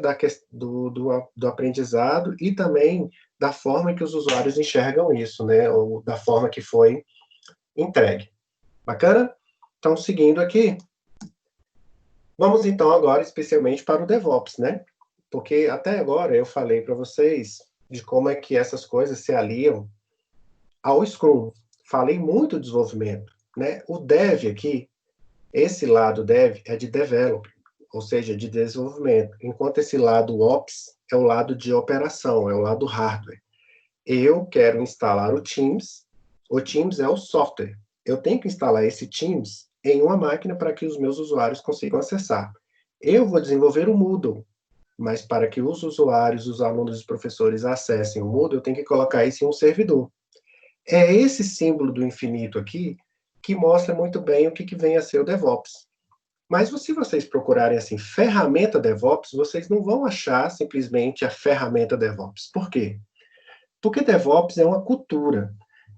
do aprendizado e também da forma que os usuários enxergam isso, né, ou da forma que foi entregue. Bacana? Então, seguindo aqui, vamos então agora especialmente para o DevOps, né? Porque até agora eu falei para vocês de como é que essas coisas se aliam ao Scrum. Falei muito de desenvolvimento, né? O Dev aqui, esse lado Dev é de Develop, ou seja, de desenvolvimento, enquanto esse lado Ops é o lado de operação, é o lado hardware. Eu quero instalar o Teams é o software. Eu tenho que instalar esse Teams em uma máquina para que os meus usuários consigam acessar. Eu vou desenvolver o Moodle, mas para que os usuários, os alunos e os professores acessem o Moodle, eu tenho que colocar isso em um servidor. É esse símbolo do infinito aqui que mostra muito bem o que vem a ser o DevOps. Mas se vocês procurarem assim, ferramenta DevOps, vocês não vão achar simplesmente a ferramenta DevOps. Por quê? Porque DevOps é uma cultura,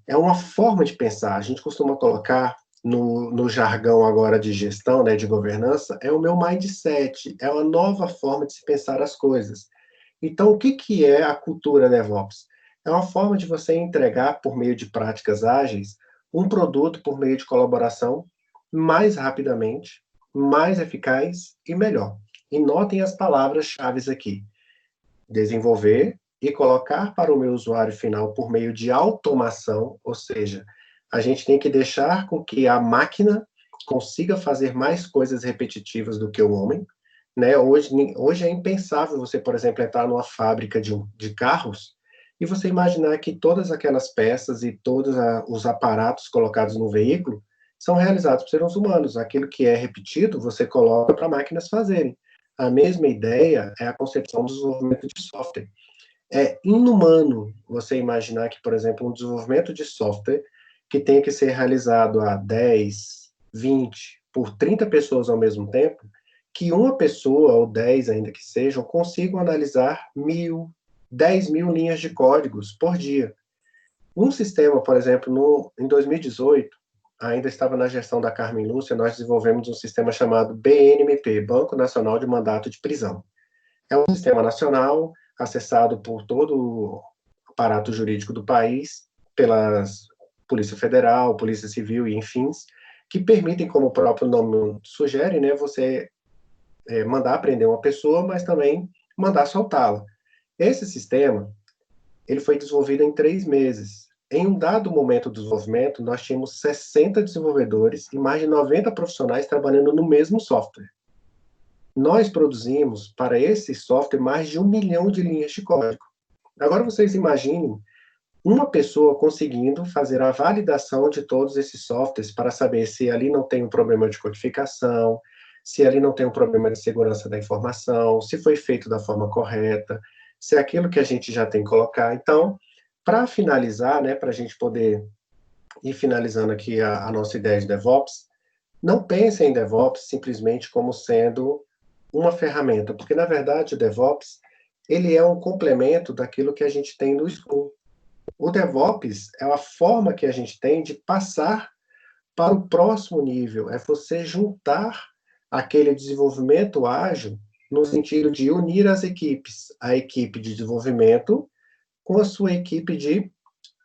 é uma forma de pensar. A gente costuma colocar no jargão agora de gestão, né, de governança, é o meu mindset, é uma nova forma de se pensar as coisas. Então, o que é a cultura DevOps? É uma forma de você entregar, por meio de práticas ágeis, um produto por meio de colaboração mais rapidamente, mais eficaz e melhor. E notem as palavras-chave aqui. Desenvolver e colocar para o meu usuário final por meio de automação, ou seja, a gente tem que deixar com que a máquina consiga fazer mais coisas repetitivas do que o homem, né? Hoje é impensável você, por exemplo, entrar numa fábrica de carros e você imaginar que todas aquelas peças e todos os aparatos colocados no veículo são realizados por seres humanos. Aquilo que é repetido, você coloca para máquinas fazerem. a mesma ideia é a concepção do desenvolvimento de software. É inumano você imaginar que, por exemplo, um desenvolvimento de software que tenha que ser realizado a 10, 20, por 30 pessoas ao mesmo tempo, que uma pessoa, ou 10 ainda que sejam, consigam analisar 1.000, 10.000 linhas de códigos por dia. Um sistema, por exemplo, em 2018, ainda estava na gestão da Carmen Lúcia, nós desenvolvemos um sistema chamado BNMP, Banco Nacional de Mandato de Prisão. É um sistema nacional, acessado por todo o aparato jurídico do país, pelas Polícia Federal, Polícia Civil e enfins, que permitem, como o próprio nome sugere, né, você mandar prender uma pessoa, mas também mandar soltá-la. Esse sistema, ele foi desenvolvido em 3 meses. Em um dado momento do desenvolvimento, nós tínhamos 60 desenvolvedores e mais de 90 profissionais trabalhando no mesmo software. Nós produzimos para esse software mais de 1 milhão de linhas de código. Agora vocês imaginem uma pessoa conseguindo fazer a validação de todos esses softwares para saber se ali não tem um problema de codificação, se ali não tem um problema de segurança da informação, se foi feito da forma correta, se é aquilo que a gente já tem que colocar. Então, para finalizar, né, para a gente poder ir finalizando aqui a nossa ideia de DevOps, não pensem em DevOps simplesmente como sendo uma ferramenta, porque, na verdade, o DevOps, ele é um complemento daquilo que a gente tem no Scrum. O DevOps é a forma que a gente tem de passar para o próximo nível, é você juntar aquele desenvolvimento ágil no sentido de unir as equipes, a equipe de desenvolvimento com a sua equipe de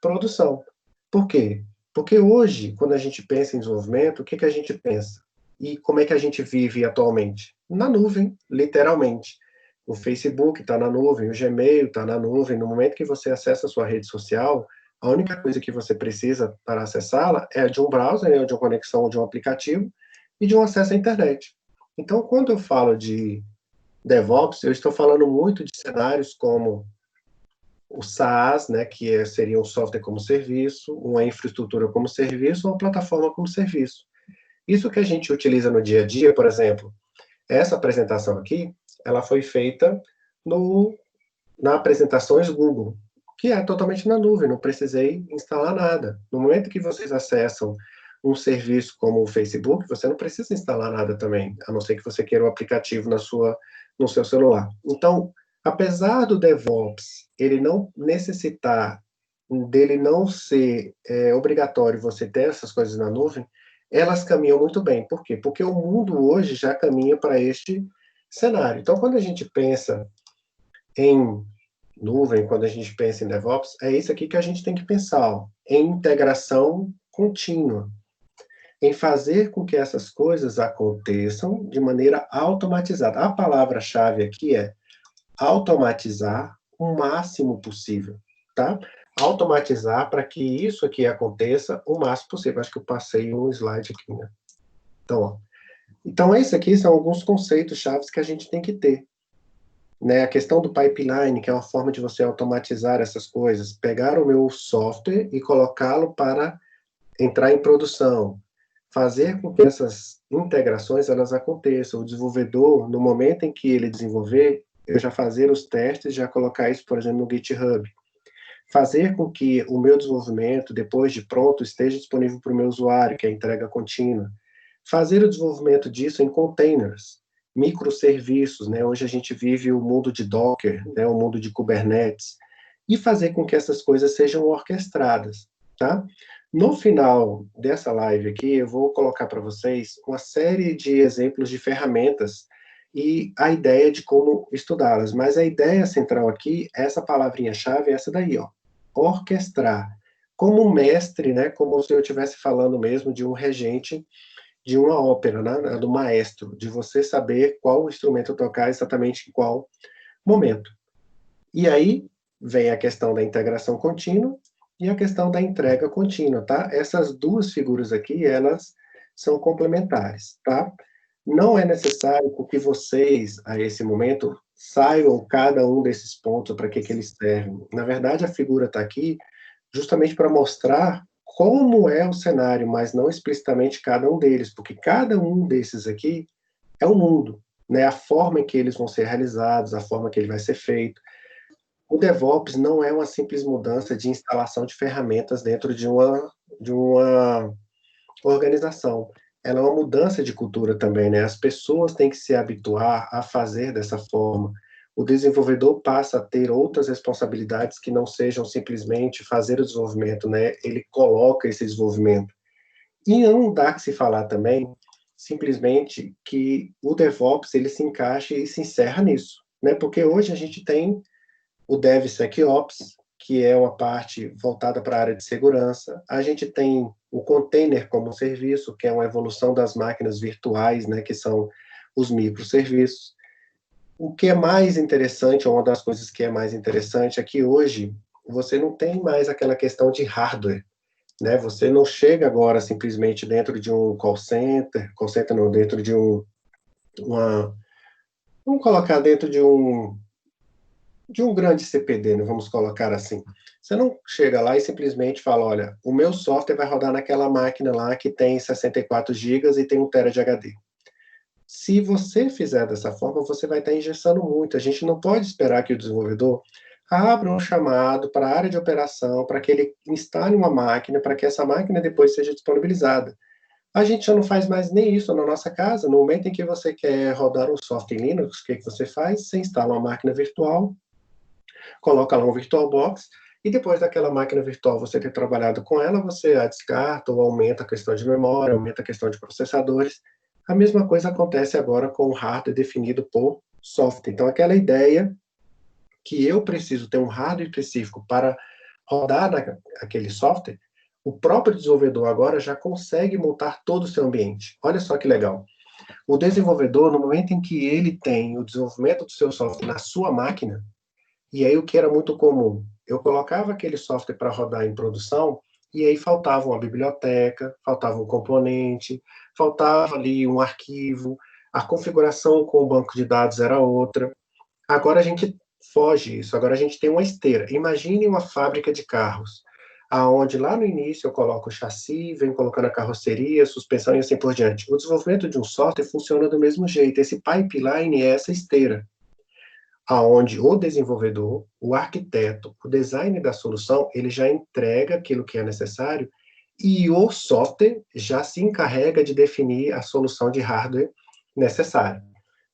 produção. Por quê? Porque hoje, quando a gente pensa em desenvolvimento, o que a gente pensa? E como é que a gente vive atualmente? Na nuvem, literalmente. O Facebook está na nuvem, o Gmail está na nuvem. No momento que você acessa a sua rede social, a única coisa que você precisa para acessá-la é de um browser, né, de uma conexão de um aplicativo e de um acesso à internet. Então, quando eu falo de DevOps, eu estou falando muito de cenários como o SaaS, né, que seria um software como serviço, uma infraestrutura como serviço, uma plataforma como serviço. Isso que a gente utiliza no dia a dia, por exemplo, essa apresentação aqui, ela foi feita na apresentações Google, que é totalmente na nuvem, não precisei instalar nada. No momento que vocês acessam um serviço como o Facebook, você não precisa instalar nada também, a não ser que você queira o aplicativo no seu celular. Então, apesar do DevOps, ele não necessitar, dele não ser obrigatório você ter essas coisas na nuvem, elas caminham muito bem. Por quê? Porque o mundo hoje já caminha para este cenário. Então, quando a gente pensa em nuvem, quando a gente pensa em DevOps, é isso aqui que a gente tem que pensar, ó, em integração contínua, em fazer com que essas coisas aconteçam de maneira automatizada. A palavra-chave aqui é automatizar o máximo possível, tá? Automatizar para que isso aqui aconteça o máximo possível. Acho que eu passei um slide aqui, né? Então, esses aqui são alguns conceitos chaves que a gente tem que ter. Né? A questão do pipeline, que é uma forma de você automatizar essas coisas. Pegar o meu software e colocá-lo para entrar em produção. Fazer com que essas integrações elas aconteçam. O desenvolvedor, no momento em que ele desenvolver, eu já fazer os testes, já colocar isso, por exemplo, no GitHub. Fazer com que o meu desenvolvimento, depois de pronto, esteja disponível para o meu usuário, que é a entrega contínua. Fazer o desenvolvimento disso em containers, microserviços, né? Hoje a gente vive o mundo de Docker, né? O mundo de Kubernetes, e fazer com que essas coisas sejam orquestradas, tá? No final dessa live aqui, eu vou colocar para vocês uma série de exemplos de ferramentas e a ideia de como estudá-las. Mas a ideia central aqui, essa palavrinha-chave, é essa daí, ó, orquestrar. Como um mestre, né, como se eu estivesse falando mesmo de um regente de uma ópera, né, do maestro, de você saber qual instrumento tocar exatamente em qual momento. E aí vem a questão da integração contínua e a questão da entrega contínua, tá? Essas duas figuras aqui, elas são complementares, tá? Não é necessário que vocês, a esse momento, saibam cada um desses pontos, para que eles servem. Na verdade, a figura está aqui justamente para mostrar como é o cenário, mas não explicitamente cada um deles, porque cada um desses aqui é um mundo. né, a forma em que eles vão ser realizados, a forma que ele vai ser feito. O DevOps não é uma simples mudança de instalação de ferramentas dentro de uma organização. Ela é uma mudança de cultura também, né? As pessoas têm que se habituar a fazer dessa forma. O desenvolvedor passa a ter outras responsabilidades que não sejam simplesmente fazer o desenvolvimento, né? Ele coloca esse desenvolvimento. E não dá que se falar também, simplesmente, que o DevOps, ele se encaixa e se encerra nisso, né? Porque hoje a gente tem o DevSecOps, que é uma parte voltada para a área de segurança. A gente tem o container como serviço, que é uma evolução das máquinas virtuais, né, que são os microserviços. O que é mais interessante, ou uma das coisas que é mais interessante, é que hoje você não tem mais aquela questão de hardware, né? Você não chega agora simplesmente dentro de um call center não, dentro de vamos colocar dentro de um grande CPD, né, vamos colocar assim. Você não chega lá e simplesmente fala, olha, o meu software vai rodar naquela máquina lá que tem 64 GB e tem 1 TB de HD. Se você fizer dessa forma, você vai estar engessando muito. A gente não pode esperar que o desenvolvedor abra um chamado para a área de operação, para que ele instale uma máquina, para que essa máquina depois seja disponibilizada. A gente já não faz mais nem isso na nossa casa. No momento em que você quer rodar um software em Linux, o que você faz? Você instala uma máquina virtual, coloca lá um VirtualBox, e depois daquela máquina virtual você ter trabalhado com ela, você a descarta ou aumenta a questão de memória, aumenta a questão de processadores. A mesma coisa acontece agora com o hardware definido por software. Então, aquela ideia que eu preciso ter um hardware específico para rodar aquele software, o próprio desenvolvedor agora já consegue montar todo o seu ambiente. Olha só que legal. O desenvolvedor, no momento em que ele tem o desenvolvimento do seu software na sua máquina, e aí o que era muito comum, eu colocava aquele software para rodar em produção, e aí faltava uma biblioteca, faltava um componente, faltava ali um arquivo, a configuração com o banco de dados era outra. Agora a gente foge isso, agora a gente tem uma esteira. Imagine uma fábrica de carros, aonde lá no início eu coloco o chassi, venho colocando a carroceria, suspensão e assim por diante. O desenvolvimento de um software funciona do mesmo jeito. Esse pipeline é essa esteira, aonde o desenvolvedor, o arquiteto, o design da solução, ele já entrega aquilo que é necessário e o software já se encarrega de definir a solução de hardware necessária,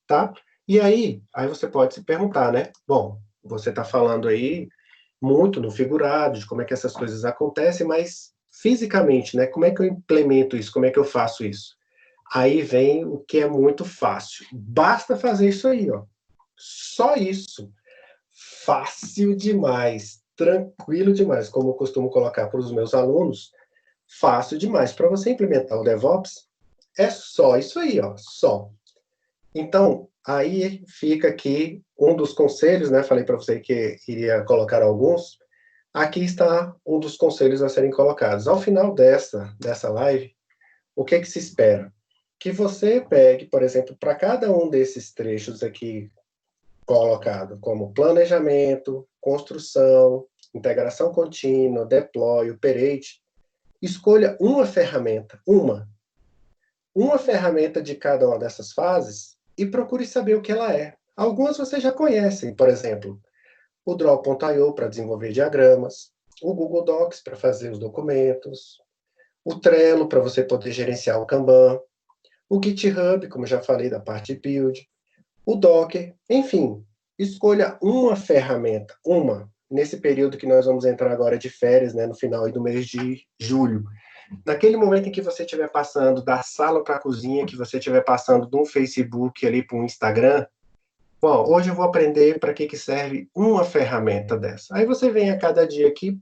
tá? E aí você pode se perguntar, né? Bom, você está falando aí muito no figurado, de como é que essas coisas acontecem, mas fisicamente, né? Como é que eu implemento isso? Como é que eu faço isso? Aí vem o que é muito fácil. Basta fazer isso aí, ó. Só isso. Fácil demais, tranquilo demais, como eu costumo colocar para os meus alunos, fácil demais. Para você implementar o DevOps, é só isso aí, ó, só. Então, aí fica aqui um dos conselhos, né? Falei para você que iria colocar alguns. Aqui está um dos conselhos a serem colocados. Ao final dessa live, o que se espera? Que você pegue, por exemplo, para cada um desses trechos aqui colocado, como planejamento, construção, integração contínua, deploy, operate, escolha uma ferramenta, uma ferramenta de cada uma dessas fases e procure saber o que ela é. Algumas você já conhece, por exemplo, o Draw.io para desenvolver diagramas, o Google Docs para fazer os documentos, o Trello para você poder gerenciar o Kanban, o GitHub, como já falei, da parte de build, o Docker, enfim, escolha uma ferramenta, nesse período que nós vamos entrar agora de férias, né, no final do mês de julho. Naquele momento em que você estiver passando da sala para a cozinha, que você estiver passando de um Facebook ali para um Instagram, bom, hoje eu vou aprender para que serve uma ferramenta dessa. Aí você vem a cada dia aqui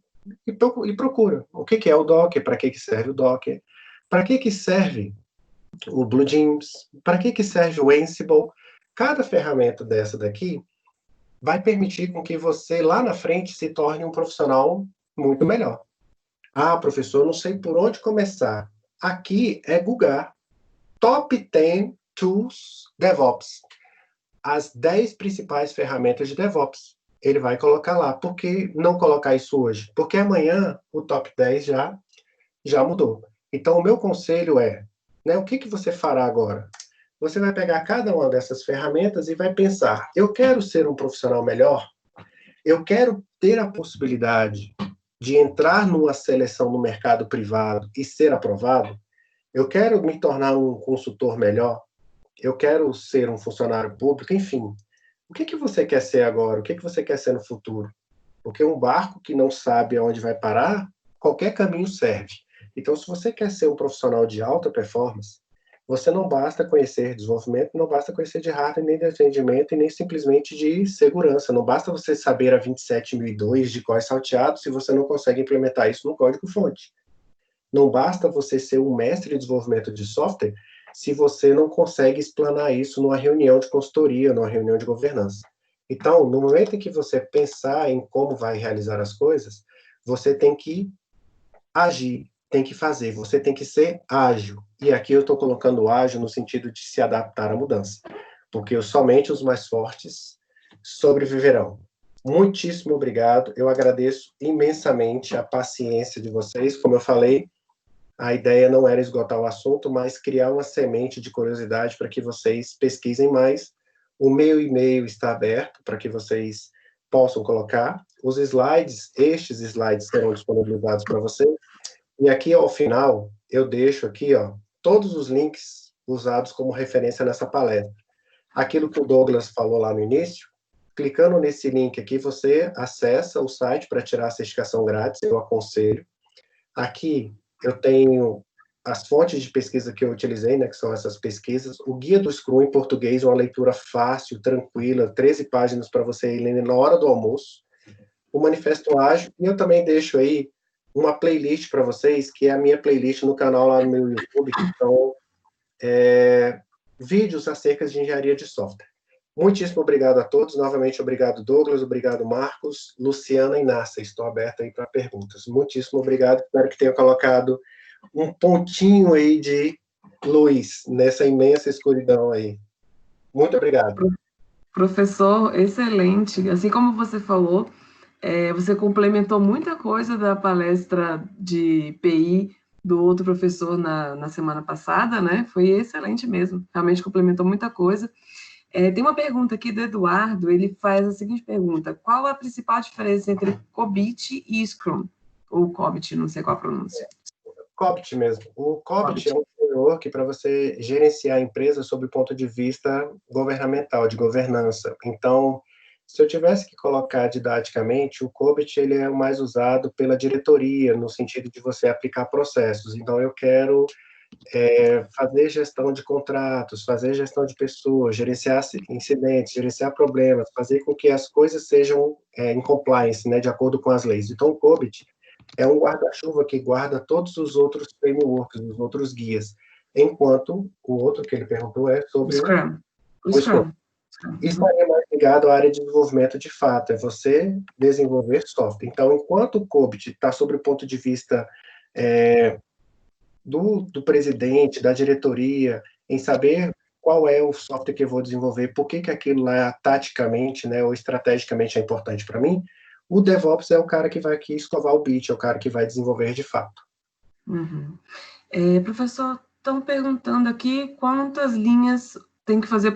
e procura. O que é o Docker? Para que serve o Docker? Para que serve o BlueJeans? Para que serve o Ansible? Cada ferramenta dessa daqui vai permitir com que você, lá na frente, se torne um profissional muito melhor. Ah, professor, não sei por onde começar. Aqui é Google. Top 10 Tools DevOps. As 10 principais ferramentas de DevOps. Ele vai colocar lá. Por que não colocar isso hoje? Porque amanhã o top 10 já mudou. Então, o meu conselho é, né, o que você fará agora? você vai pegar cada uma dessas ferramentas e vai pensar, eu quero ser um profissional melhor? Eu quero ter a possibilidade de entrar numa seleção no mercado privado e ser aprovado? Eu quero me tornar um consultor melhor? Eu quero ser um funcionário público? Enfim, o que você quer ser agora? O que você quer ser no futuro? Porque um barco que não sabe aonde vai parar, qualquer caminho serve. Então, se você quer ser um profissional de alta performance, você não basta conhecer desenvolvimento, não basta conhecer de hardware, nem de atendimento, e nem simplesmente de segurança. Não basta você saber a 27002 de código salteado se você não consegue implementar isso no código-fonte. Não basta você ser um mestre de desenvolvimento de software se você não consegue explanar isso numa reunião de consultoria, numa reunião de governança. Então, no momento em que você pensar em como vai realizar as coisas, você tem que agir, tem que fazer, você tem que ser ágil. E aqui eu estou colocando ágil no sentido de se adaptar à mudança, porque somente os mais fortes sobreviverão. Muitíssimo obrigado, eu agradeço imensamente a paciência de vocês. Como eu falei, a ideia não era esgotar o assunto, mas criar uma semente de curiosidade para que vocês pesquisem mais. O meu e-mail está aberto para que vocês possam colocar. Os slides, estes slides serão disponibilizados para vocês. E aqui, ao final, eu deixo aqui, todos os links usados como referência nessa palestra. Aquilo que o Douglas falou lá no início, clicando nesse link aqui, você acessa o site para tirar a certificação grátis, eu aconselho. Aqui, eu tenho as fontes de pesquisa que eu utilizei, né, que são essas pesquisas, o Guia do Scrum em português, uma leitura fácil, tranquila, 13 páginas para você ir lendo na hora do almoço, o Manifesto Ágil, e eu também deixo aí uma playlist para vocês, que é a minha playlist no canal lá no meu YouTube, que são vídeos acerca de engenharia de software. Muitíssimo obrigado a todos, novamente obrigado Douglas, obrigado Marcos, Luciana e Nassa, estou aberto aí para perguntas. Muitíssimo obrigado, espero que tenha colocado um pontinho aí de luz nessa imensa escuridão aí. Muito obrigado. Professor, excelente. Assim como você falou, você complementou muita coisa da palestra de PI do outro professor na semana passada, né? Foi excelente mesmo, realmente complementou muita coisa. Tem uma pergunta aqui do Eduardo, ele faz a seguinte pergunta: qual a principal diferença entre COBIT e Scrum? Ou COBIT, não sei qual a pronúncia. COBIT mesmo. O COBIT é um framework para você gerenciar a empresa sob o ponto de vista governamental, de governança. Então, se eu tivesse que colocar didaticamente, o COBIT ele é o mais usado pela diretoria, no sentido de você aplicar processos. Então, eu quero fazer gestão de contratos, fazer gestão de pessoas, gerenciar incidentes, gerenciar problemas, fazer com que as coisas sejam em compliance, né, de acordo com as leis. Então, o COBIT é um guarda-chuva que guarda todos os outros frameworks, os outros guias, enquanto o outro que ele perguntou é sobre o Scrum. Isso é mais ligado à área de desenvolvimento de fato, é você desenvolver software. Então, enquanto o COBIT está sobre o ponto de vista do presidente, da diretoria, em saber qual é o software que eu vou desenvolver, por que aquilo lá taticamente, né, ou estrategicamente é importante para mim, o DevOps é o cara que vai aqui escovar o bit, é o cara que vai desenvolver de fato. Uhum. Professor, estão perguntando aqui quantas linhas tem que fazer